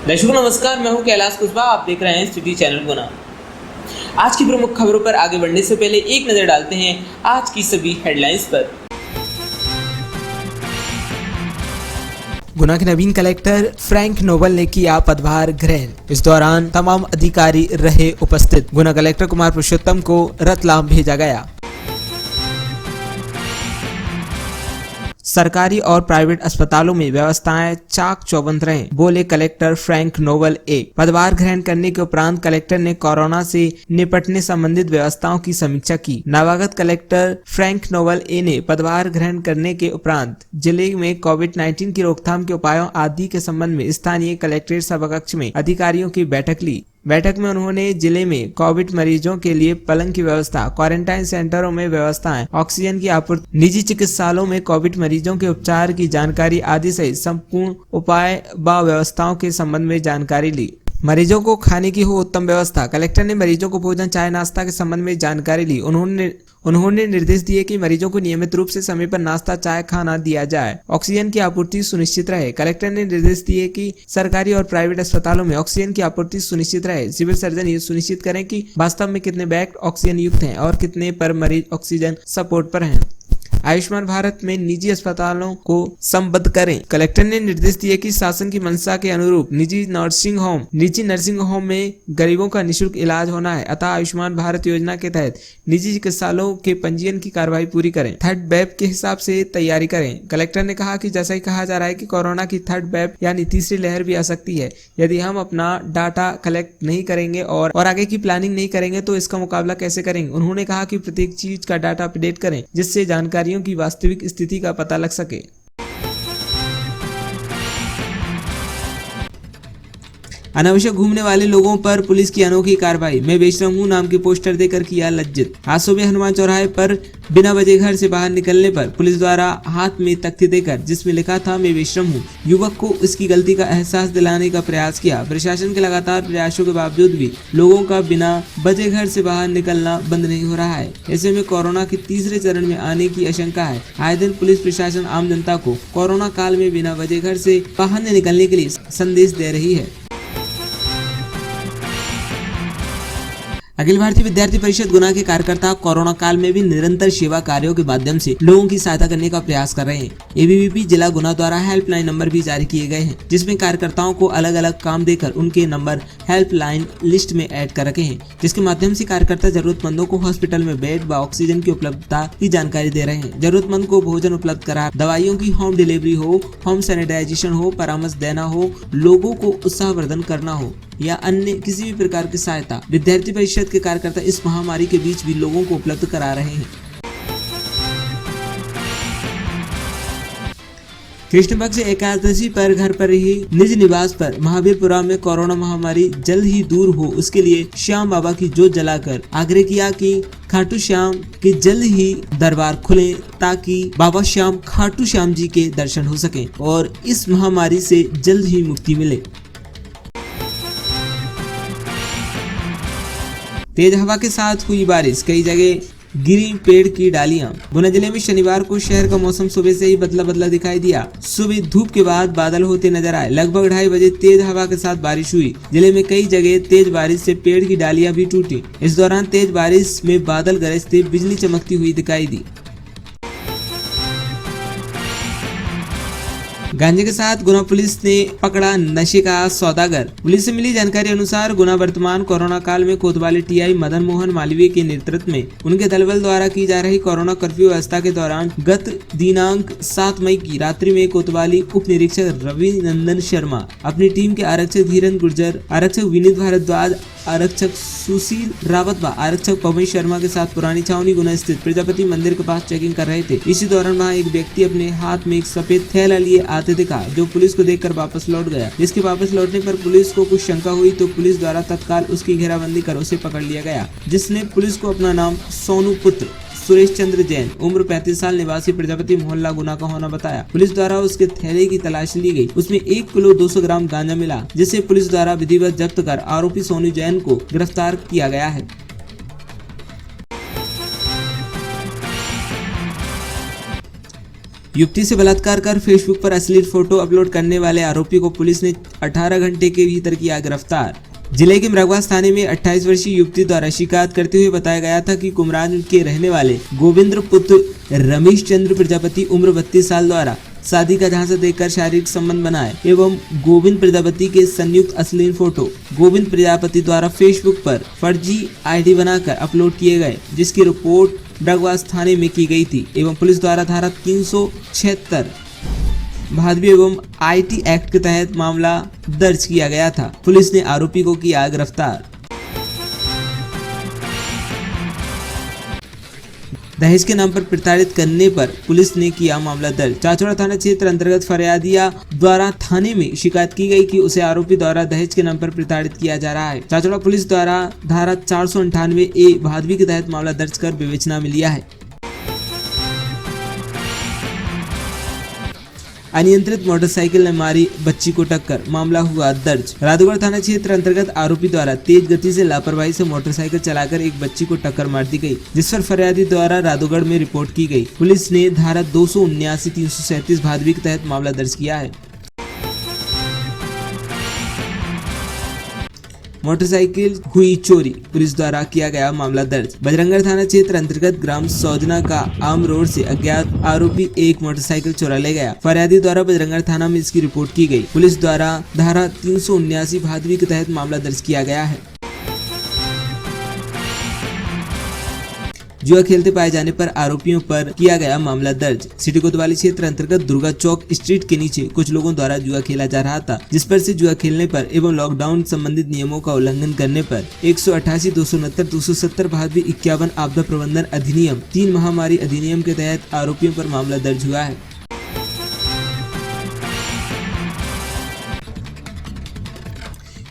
दर्शकों नमस्कार, मैं हूं कैलाश कुशवाहा। आप देख रहे हैं सिटी चैनल गुना। आज की प्रमुख खबरों पर आगे बढ़ने से पहले एक नजर डालते हैं आज की सभी हेडलाइंस पर। गुना के नवीन कलेक्टर फ्रैंक नोबल ने किया पदभार ग्रहण। इस दौरान तमाम अधिकारी रहे उपस्थित। गुना कलेक्टर कुमार पुरुषोत्तम को रतलाम भेजा गया। सरकारी और प्राइवेट अस्पतालों में व्यवस्थाएं चाक चौबंद रहें, बोले कलेक्टर फ्रैंक नोबल ए। पदभार ग्रहण करने के उपरांत कलेक्टर ने कोरोना से निपटने संबंधित व्यवस्थाओं की समीक्षा की। नवागत कलेक्टर फ्रैंक नोबल ए ने पदभार ग्रहण करने के उपरांत जिले में कोविड-19 की रोकथाम के उपायों आदि के संबंध में स्थानीय कलेक्ट्रेट सभाकक्ष में अधिकारियों की बैठक ली। बैठक में उन्होंने जिले में कोविड मरीजों के लिए पलंग की व्यवस्था, क्वारंटाइन सेंटरों में व्यवस्थाएं, ऑक्सीजन की आपूर्ति, निजी चिकित्सालयों में कोविड मरीजों के उपचार की जानकारी आदि सहित संपूर्ण उपाय व व्यवस्थाओं के संबंध में जानकारी ली। मरीजों को खाने की हो उत्तम व्यवस्था। कलेक्टर ने मरीजों को भोजन, चाय, नाश्ता के संबंध में जानकारी ली। उन्होंने निर्देश दिए कि मरीजों को नियमित रूप से समय पर नाश्ता, चाय, खाना दिया जाए। ऑक्सीजन की आपूर्ति सुनिश्चित रहे। कलेक्टर ने निर्देश दिए कि सरकारी और प्राइवेट अस्पतालों में ऑक्सीजन की आपूर्ति सुनिश्चित रहे। सिविल सर्जन ये सुनिश्चित करें कि वास्तव में कितने बेड ऑक्सीजन युक्त हैं और कितने पर मरीज ऑक्सीजन सपोर्ट पर हैं। आयुष्मान भारत में निजी अस्पतालों को संबद्ध करें। कलेक्टर ने निर्देश दिए कि शासन की मंशा के अनुरूप निजी नर्सिंग होम में गरीबों का निःशुल्क इलाज होना है, अतः आयुष्मान भारत योजना के तहत निजी चिकित्सालयों के पंजीयन की कार्रवाई पूरी करें। थर्ड वेव के हिसाब से तैयारी करें। कलेक्टर ने कहा कि जैसा ही कहा जा रहा है कि कोरोना की थर्ड वेव यानी तीसरी लहर भी आ सकती है। यदि हम अपना डाटा कलेक्ट नहीं करेंगे और आगे की प्लानिंग नहीं करेंगे तो इसका मुकाबला कैसे करेंगे। उन्होंने कहा कि प्रत्येक चीज का डाटा अपडेट करें, जिससे जानकारियों की वास्तविक स्थिति का पता लग सके। अनावश्यक घूमने वाले लोगों पर पुलिस की अनोखी कार्रवाई। मैं बेशरम हूं नाम के पोस्टर देकर किया लज्जित। आज सुबह हनुमान चौराहे पर बिना वजह घर से बाहर निकलने पर पुलिस द्वारा हाथ में तख्ती देकर जिसमें लिखा था मैं बेशरम हूं, युवक को इसकी गलती का एहसास दिलाने का प्रयास किया। प्रशासन के लगातार प्रयासों के बावजूद भी लोगों का बिना वजह घर से बाहर निकलना बंद नहीं हो रहा है। ऐसे में कोरोना के तीसरे चरण में आने की आशंका है। आए दिन पुलिस प्रशासन आम जनता को कोरोना काल में बिना वजह घर से बाहर न निकलने के लिए संदेश दे रही है। अखिल भारतीय विद्यार्थी परिषद गुना के कार्यकर्ता कोरोना काल में भी निरंतर सेवा कार्यों के माध्यम से लोगों की सहायता करने का प्रयास कर रहे हैं। एबीवीपी जिला गुना द्वारा हेल्पलाइन नंबर भी जारी किए गए हैं, जिसमें कार्यकर्ताओं को अलग अलग काम देकर उनके नंबर हेल्पलाइन लिस्ट में ऐड कर रखे हैं, जिसके माध्यम से कार्यकर्ता जरूरतमंदों को हॉस्पिटल में बेड व ऑक्सीजन की उपलब्धता की जानकारी दे रहे हैं। जरूरतमंद को भोजन उपलब्ध करा, दवाइयों की होम डिलीवरी हो, होम सैनिटाइजेशन हो, परामर्श देना हो, लोगों को उत्साहवर्धन करना हो या अन्य किसी भी प्रकार की सहायता विद्यार्थी परिषद के कार्यकर्ता इस महामारी के बीच भी लोगों को उपलब्ध करा रहे हैं। कृष्ण पक्ष एकादशी पर घर पर ही निज निवास पर महावीरपुरा में कोरोना महामारी जल्द ही दूर हो, उसके लिए श्याम बाबा की जोत जलाकर आग्रह किया कि खाटू श्याम के जल्द ही दरबार खुले, ताकि बाबा श्याम खाटू श्याम जी के दर्शन हो सके और इस महामारी से जल्द ही मुक्ति मिले। तेज हवा के साथ हुई बारिश, कई जगह गिरी पेड़ की डालियां। गुना जिले में शनिवार को शहर का मौसम सुबह से ही बदला बदला दिखाई दिया। सुबह धूप के बाद बादल होते नजर आए। लगभग 2:30 बजे तेज हवा के साथ बारिश हुई। जिले में कई जगह तेज बारिश से पेड़ की डालियां भी टूटी। इस दौरान तेज बारिश में बादल गरजते, बिजली चमकती हुई दिखाई दी। गांजे के साथ गुना पुलिस ने पकड़ा नशे का सौदागर। पुलिस से मिली जानकारी अनुसार गुना वर्तमान कोरोना काल में कोतवाली टीआई मदन मोहन मालवीय के नेतृत्व में उनके दलबल द्वारा की जा रही कोरोना कर्फ्यू व्यवस्था के दौरान गत दिनांक 7 मई की रात्रि में कोतवाली उप निरीक्षक रवि नंदन शर्मा, अपनी टीम के आरक्षक धीरन गुर्जर, आरक्षक विनीत भारद्वाज, आरक्षक सुशील रावत व आरक्षक पवन शर्मा के साथ पुरानी छावनी गुना स्थित प्रजापति मंदिर के पास चेकिंग कर रहे थे। इसी दौरान वहां एक व्यक्ति अपने हाथ में एक सफेद थैला लिए आते दिखा, जो पुलिस को देखकर वापस लौट गया। जिसके वापस लौटने पर पुलिस को कुछ शंका हुई तो पुलिस द्वारा तत्काल उसकी घेराबंदी कर उसे पकड़ लिया गया, जिसने पुलिस को अपना नाम सोनू पुत्र सुरेश चंद्र जैन, उम्र 35 साल, निवासी प्रजापति मोहल्ला गुना का होना बताया। पुलिस द्वारा उसके थैले की तलाशी ली गई। उसमें 1 किलो 200 ग्राम गांजा मिला, जिसे पुलिस द्वारा विधिवत जब्त कर आरोपी सोनू जैन को गिरफ्तार किया गया है। युवती से बलात्कार कर फेसबुक पर अश्लील फोटो अपलोड करने वाले आरोपी को पुलिस ने 18 घंटे के भीतर किया गिरफ्तार। जिले के मृगवास थाने में 28 वर्षीय युवती द्वारा शिकायत करते हुए बताया गया था कि कुमरान के रहने वाले गोविंद्र पुत्र रमेश चंद्र प्रजापति उम्र 32 साल द्वारा शादी का झांसा देकर शारीरिक संबंध बनाए एवं गोविंद प्रजापति के संयुक्त अश्लील फोटो गोविंद प्रजापति द्वारा फेसबुक पर फर्जी आईडी बनाकर अपलोड किए गए, जिसकी रिपोर्ट मृगवास थाने में की गई थी एवं पुलिस द्वारा धारा 376 भादवी एवं आईटी एक्ट के तहत मामला दर्ज किया गया था। पुलिस ने आरोपी को किया गिरफ्तार। दहेज के नाम पर प्रताड़ित करने पर पुलिस ने किया मामला दर्ज। चाचौड़ा थाना क्षेत्र अंतर्गत फरियादिया द्वारा थाने में शिकायत की गई कि उसे आरोपी द्वारा दहेज के नाम पर प्रताड़ित किया जा रहा है। चाचौड़ा पुलिस द्वारा धारा 498A भादवी के तहत मामला दर्ज कर विवेचना में लिया है। अनियंत्रित मोटरसाइकिल ने मारी बच्ची को टक्कर, मामला हुआ दर्ज। राधौगढ़ थाना क्षेत्र अंतर्गत आरोपी द्वारा तेज गति से लापरवाही से मोटरसाइकिल चलाकर एक बच्ची को टक्कर मार दी गई, जिस पर फरियादी द्वारा राधौगढ़ में रिपोर्ट की गई। पुलिस ने धारा 279 337 भादवी के तहत मामला दर्ज किया है। मोटरसाइकिल हुई चोरी, पुलिस द्वारा किया गया मामला दर्ज। बजरंगगढ़ थाना क्षेत्र अंतर्गत ग्राम सौजना का आम रोड से अज्ञात आरोपी एक मोटरसाइकिल चुरा ले गया। फरियादी द्वारा बजरंगगढ़ थाना में इसकी रिपोर्ट की गई। पुलिस द्वारा धारा 379 भादवी के तहत मामला दर्ज किया गया है। जुआ खेलते पाए जाने पर आरोपियों पर किया गया मामला दर्ज। सिटी कोतवाली क्षेत्र अंतर्गत दुर्गा चौक स्ट्रीट के नीचे कुछ लोगों द्वारा जुआ खेला जा रहा था, जिस पर से जुआ खेलने पर एवं लॉकडाउन संबंधित नियमों का उल्लंघन करने पर 188, 269, 270 भादवी 51 आपदा प्रबंधन अधिनियम 3 महामारी अधिनियम के तहत आरोपियों पर मामला दर्ज हुआ है।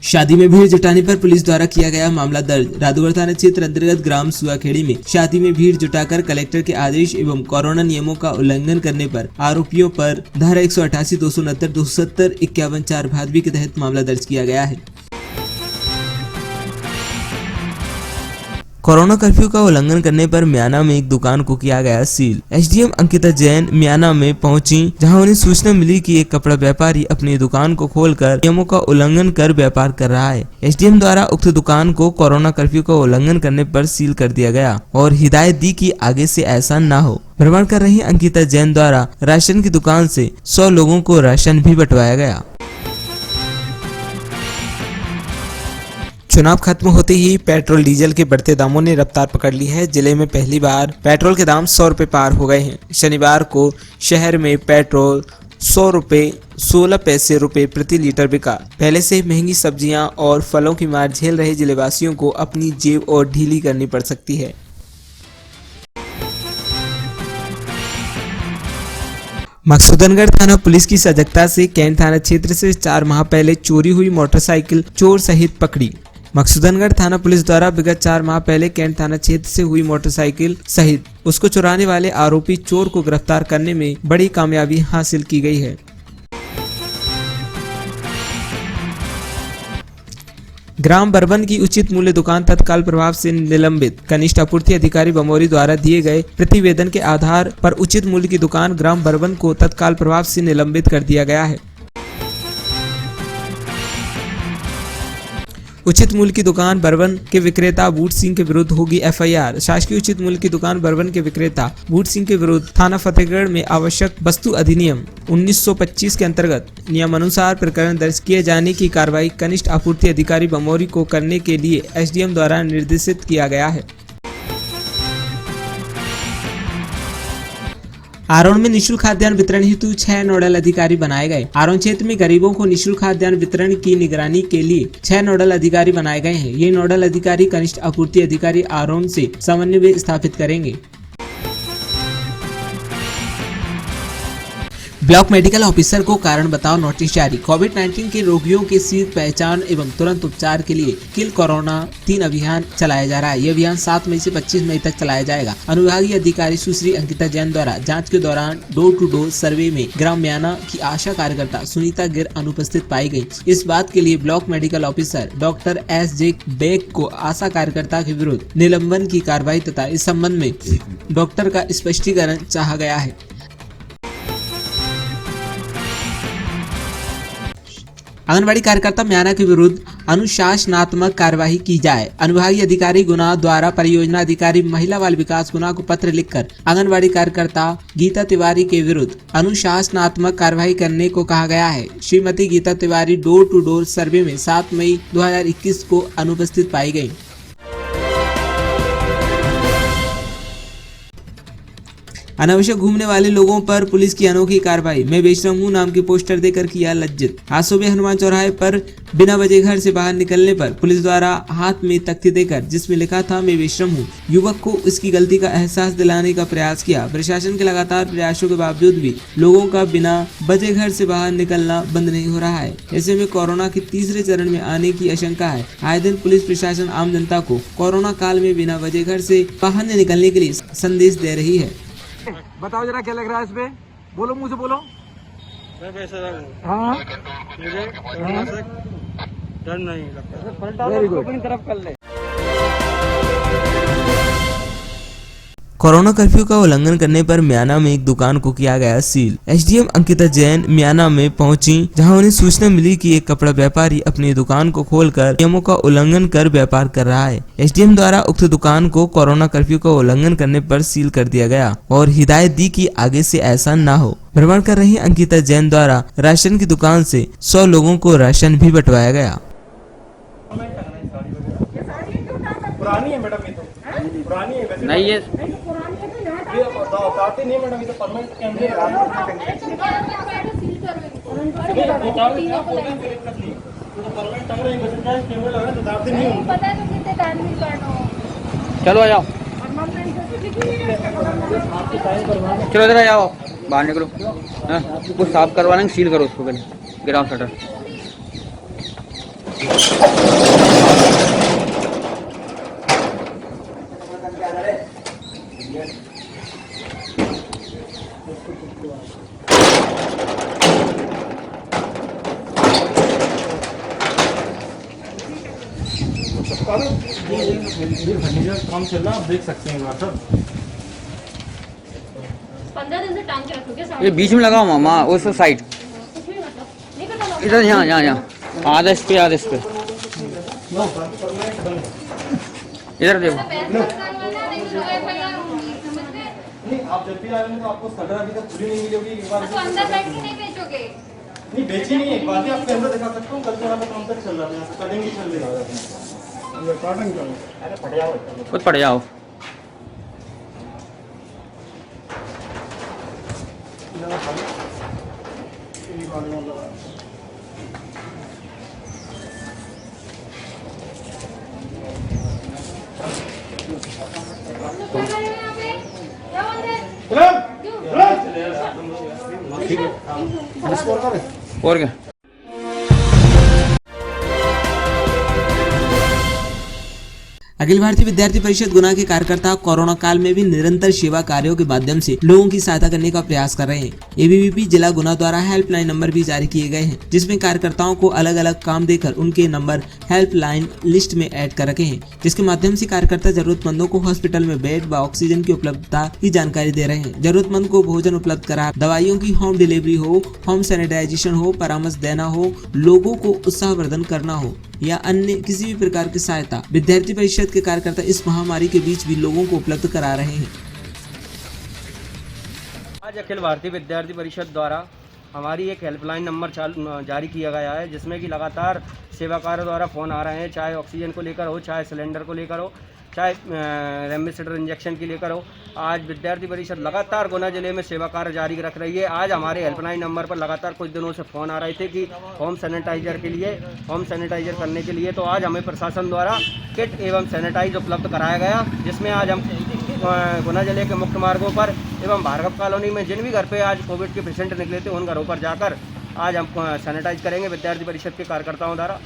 शादी में भीड़ जुटाने पर पुलिस द्वारा किया गया मामला दर्ज। राधौगढ़ थाना क्षेत्र अंतर्गत ग्राम सुआखेड़ी में शादी में भीड़ जुटाकर कलेक्टर के आदेश एवं कोरोना नियमों का उल्लंघन करने पर आरोपियों पर धारा 188, 269, 270, 51, 4 भादवी के तहत मामला दर्ज किया गया है। कोरोना कर्फ्यू का उल्लंघन करने पर म्याना में एक दुकान को किया गया सील। एसडीएम अंकिता जैन म्याना में पहुंची, जहां उन्हें सूचना मिली कि एक कपड़ा व्यापारी अपनी दुकान को खोलकर नियमों का उल्लंघन कर व्यापार कर रहा है। एसडीएम द्वारा उक्त दुकान को कोरोना कर्फ्यू का उल्लंघन करने पर सील कर दिया गया और हिदायत दी कि आगे से ऐसा न हो। भ्रमण कर रही अंकिता जैन द्वारा राशन की दुकान से 100 लोगों को राशन भी बंटवाया गया। चुनाव खत्म होते ही पेट्रोल डीजल के बढ़ते दामों ने रफ्तार पकड़ ली है। जिले में पहली बार पेट्रोल के दाम 100 रुपए पार हो गए हैं। शनिवार को शहर में पेट्रोल 100 रुपए 16 पैसे रुपए प्रति लीटर बिका। पहले से महंगी सब्जियां और फलों की मार झेल रहे जिलेवासियों को अपनी जेब और ढीली करनी पड़ सकती है। मकसूदनगढ़ थाना पुलिस की सजगता से कैंट थाना क्षेत्र से 4 माह पहले चोरी हुई मोटरसाइकिल चोर सहित पकड़ी। मकसूदनगढ़ थाना पुलिस द्वारा विगत 4 माह पहले कैंट थाना क्षेत्र से हुई मोटरसाइकिल सहित उसको चुराने वाले आरोपी चोर को गिरफ्तार करने में बड़ी कामयाबी हासिल की गई है। ग्राम बरबन की उचित मूल्य दुकान तत्काल प्रभाव से निलंबित। कनिष्ठ आपूर्ति अधिकारी बमोरी द्वारा दिए गए प्रतिवेदन के आधार पर उचित मूल्य की दुकान ग्राम बरबन को तत्काल प्रभाव से निलंबित कर दिया गया है। उचित मूल्य की दुकान बरबन के विक्रेता बूट सिंह के विरुद्ध होगी एफआईआर। शासकीय उचित मूल्य की दुकान बरबन के विक्रेता बूट सिंह के विरुद्ध थाना फतेहगढ़ में आवश्यक वस्तु अधिनियम 1925 के अंतर्गत नियमानुसार प्रकरण दर्ज किए जाने की कार्रवाई कनिष्ठ आपूर्ति अधिकारी बमोरी को करने के लिए एसडीएम द्वारा निर्देशित किया गया है। आरोन में निःशुल्क खाद्यान्न वितरण हेतु 6 नोडल अधिकारी बनाए गए। आरोन क्षेत्र में गरीबों को निःशुल्क खाद्यान्न वितरण की निगरानी के लिए 6 नोडल अधिकारी बनाए गए हैं। ये नोडल अधिकारी कनिष्ठ आपूर्ति अधिकारी आरोन से समन्वय स्थापित करेंगे। ब्लॉक मेडिकल ऑफिसर को कारण बताओ नोटिस जारी। कोविड-19 के रोगियों के शीघ्र पहचान एवं तुरंत उपचार के लिए किल कोरोना 3 अभियान चलाया जा रहा है। यह अभियान 7 मई से 25 मई तक चलाया जाएगा। अनुविभागीय अधिकारी सुश्री अंकिता जैन द्वारा जांच के दौरान डोर टू डोर सर्वे में ग्राम म्याना की आशा कार्यकर्ता सुनीता गिर अनुपस्थित पाई गई। इस बात के लिए block medical officer doctor S J. Beg को आशा कार्यकर्ता के विरुद्ध निलंबन की कार्रवाई तथा इस संबंध में डॉक्टर का स्पष्टीकरण चाहा गया है। आंगनबाड़ी कार्यकर्ता म्याना के विरुद्ध अनुशासनात्मक कार्यवाही की जाए। अनुविभागीय अधिकारी गुना द्वारा परियोजना अधिकारी महिला बाल विकास गुना को पत्र लिखकर आंगनबाड़ी कार्यकर्ता गीता तिवारी के विरुद्ध अनुशासनात्मक कार्यवाही करने को कहा गया है। Shrimati Geeta Tiwari door to door survey में 7 मई 2021 को अनुपस्थित पाई गयी। अनावश्यक घूमने वाले लोगों पर पुलिस की अनोखी कार्रवाई। मैं बेशरम हूं नाम के पोस्टर देकर किया लज्जित। आज सुबह हनुमान चौराहे पर बिना वजह घर से बाहर निकलने पर पुलिस द्वारा हाथ में तख्ती देकर जिसमें लिखा था मैं बेशरम हूं, युवक को इसकी गलती का एहसास दिलाने का प्रयास किया। प्रशासन के लगातार प्रयासों के बावजूद भी लोगों का बिना वजह घर से बाहर निकलना बंद नहीं हो रहा है। ऐसे में कोरोना के तीसरे चरण में आने की आशंका है। आए दिन पुलिस प्रशासन आम जनता को कोरोना काल में बिना वजह घर से बाहर न निकलने के लिए संदेश दे रही है। बताओ जरा क्या लग रहा है इस पे, बोलो मुंह से बोलो। हाँ मुझे डर नहीं लगता। Very good. अपनी तरफ कर ले। कोरोना कर्फ्यू का उल्लंघन करने पर म्याना में एक दुकान को किया गया सील। एसडीएम अंकिता जैन म्याना में पहुंची, जहां उन्हें सूचना मिली कि एक कपड़ा व्यापारी अपनी दुकान को खोलकर नियमों का उल्लंघन कर व्यापार कर रहा है। एसडीएम द्वारा उक्त दुकान को कोरोना कर्फ्यू का उल्लंघन करने पर सील कर दिया गया और हिदायत दी कि आगे से ऐसा न हो। भ्रमण कर रही अंकिता जैन द्वारा राशन की दुकान से 100 लोगों को राशन भी बंटवाया गया। पुरानी है मैडम, ये तो पुरानी है वैसे नहीं है, उतारते नहीं मैडम, ये तो परमानेंट कैमरे चलो आ जाओ, चलो इधर आ जाओ, बाहर निकलो। हाँ, कुछ साफ करवा लेंगे, सील करो उसको पहले, गिराओ शटर। काम चल रहा है, आप देख सकते हैं सर। 15 दिन से टांग के रखोगे। ये बीच में लगाओ मामा, उस साइड इधर, यहाँ यहाँ यहाँ, आधा इस पे आधा इस पे, इधर देखो। आप जब भी आ रहे हैं तो आपको सटर अभी तक खुली नहीं मिली होगी। एक बार तो अंदर बैठ के नहीं बेचोगे? नहीं बेची नहीं है, एक बार आपके अंदर दिखा सकता हूँ। कल थोड़ा सा काउंटर चल रहा था, कटिंग भी चल रहा था। अरे फट जाओ, खुद पड़ जाओ। और क्या अखिल भारतीय विद्यार्थी परिषद गुना के कार्यकर्ता कोरोना काल में भी निरंतर सेवा कार्यों के माध्यम से लोगों की सहायता करने का प्रयास कर रहे हैं। एबीवीपी जिला गुना द्वारा हेल्पलाइन नंबर भी जारी किए गए हैं, जिसमें कार्यकर्ताओं को अलग अलग काम देकर उनके नंबर हेल्पलाइन लिस्ट में ऐड कर रखे हैं, जिसके माध्यम से कार्यकर्ता जरूरतमंदों को हॉस्पिटल में बेड व ऑक्सीजन की उपलब्धता की जानकारी दे रहे हैं। जरूरतमंद को भोजन उपलब्ध करा, दवाइयों की होम डिलीवरी हो, होम सैनिटाइजेशन हो, परामर्श देना हो, लोगों को उत्साहवर्धन करना हो या अन्य किसी भी प्रकार की सहायता विद्यार्थी परिषद के कार्यकर्ता इस महामारी के बीच भी लोगों को उपलब्ध करा रहे हैं। आज अखिल भारतीय विद्यार्थी परिषद द्वारा हमारी एक हेल्पलाइन नंबर जारी किया गया है, जिसमें कि लगातार सेवाकारों द्वारा फ़ोन आ रहे हैं, चाहे ऑक्सीजन को लेकर हो, चाहे सिलेंडर को लेकर हो, चाहे रेमडेसिविर इंजेक्शन के लेकर हो। आज विद्यार्थी परिषद लगातार गुना जिले में सेवा कार्य जारी रख रही है। आज हमारे हेल्पलाइन नंबर पर लगातार कुछ दिनों से फ़ोन आ रहे थे कि होम सैनिटाइजर करने के लिए, तो आज हमें प्रशासन द्वारा किट एवं सैनिटाइज उपलब्ध कराया गया, जिसमें आज हम गुना जिले के मुख्य मार्गों पर एवं भार्गव कॉलोनी में जिन भी घर पे आज कोविड के पेशेंट निकले थे उन घरों पर जाकर आज हम सैनिटाइज करेंगे विद्यार्थी परिषद के कार्यकर्ताओं द्वारा।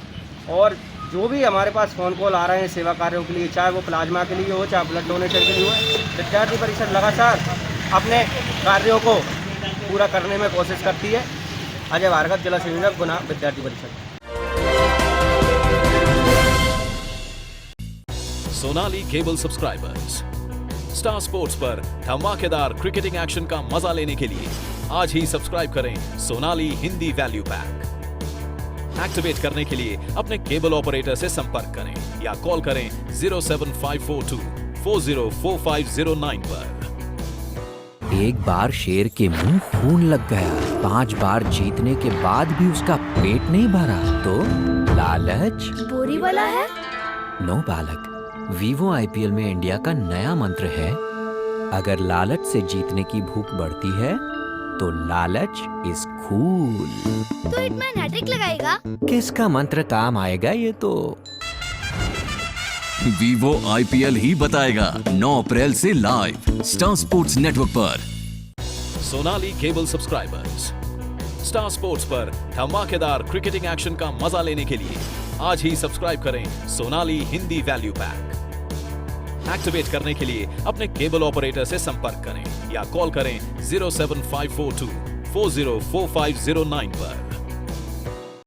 और जो भी हमारे पास फ़ोन कॉल आ रहे हैं सेवा कार्यों के लिए, चाहे वो प्लाज्मा के लिए हो, चाहे ब्लड डोनेशन के लिए हो, विद्यार्थी परिषद लगातार अपने कार्यों को पूरा करने में कोशिश करती है। अजय भार्गव, जिला संयोजक गुना विद्यार्थी परिषद। Sonali cable subscribers, star sports पर धमाकेदार क्रिकेटिंग एक्शन का मजा लेने के लिए आज ही सब्सक्राइब करें Sonali Hindi value pack. Activate करने के लिए अपने केबल ऑपरेटर से संपर्क करें या कॉल करें 07542 404509 पर। एक बार शेर के मुंह खून लग गया, 5 बार जीतने के बाद भी उसका पेट नहीं भरा तो लालच बोरी वाला है। नो बालक, वीवो आईपीएल में इंडिया का नया मंत्र है, अगर लालच से जीतने की भूख बढ़ती है तो लालच इज कूल। तो हिटमैन हैट्रिक लगाएगा। किसका मंत्र काम आएगा ये तो वीवो आईपीएल ही बताएगा। 9 अप्रैल से लाइव स्टार स्पोर्ट्स नेटवर्क पर। Sonali cable subscribers, star sports पर धमाकेदार क्रिकेटिंग एक्शन का मजा लेने के लिए आज ही सब्सक्राइब करें Sonali Hindi value pack. Activate करने के लिए अपने केबल ऑपरेटर से संपर्क करें या कॉल करें 07542 404509 पर।